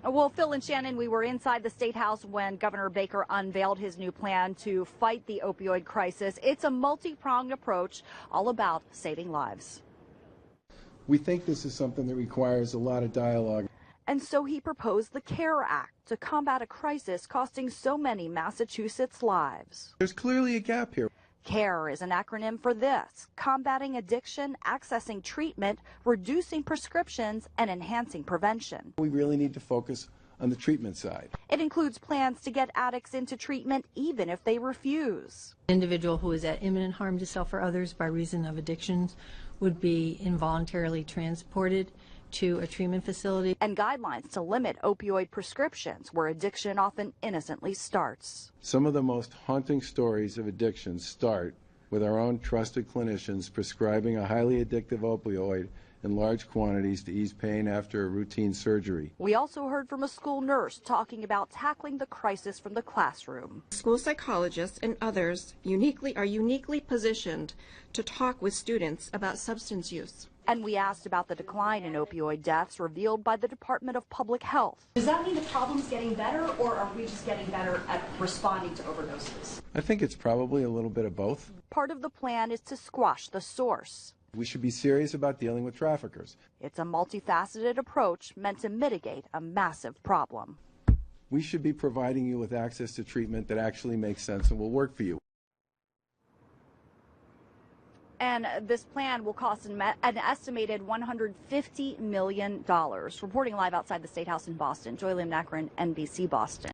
Well, Phil and Shannon, we were inside the State House when Governor Baker unveiled his new plan to fight the opioid crisis. It's a multi-pronged approach all about saving lives. We think this is something that requires a lot of dialogue. And so he proposed the CARE Act to combat a crisis costing so many Massachusetts lives. There's clearly a gap here. CARE is an acronym for this: combating addiction, accessing treatment, reducing prescriptions, and enhancing prevention. We really need to focus on the treatment side. It includes plans to get addicts into treatment even if they refuse. An individual who is at imminent harm to self or others by reason of addictions would be involuntarily transported to a treatment facility. And guidelines to limit opioid prescriptions where addiction often innocently starts. Some of the most haunting stories of addiction start with our own trusted clinicians prescribing a highly addictive opioid in large quantities to ease pain after a routine surgery. We also heard from a school nurse talking about tackling the crisis from the classroom. School psychologists and others are uniquely positioned to talk with students about substance use. And we asked about the decline in opioid deaths revealed by the Department of Public Health. Does that mean the problem's getting better, or are we just getting better at responding to overdoses? I think it's probably a little bit of both. Part of the plan is to squash the source. We should be serious about dealing with traffickers. It's a multifaceted approach meant to mitigate a massive problem. We should be providing you with access to treatment that actually makes sense and will work for you. And this plan will cost an estimated $150 million. Reporting live outside the State House in Boston, Lim Nakrin, NBC Boston.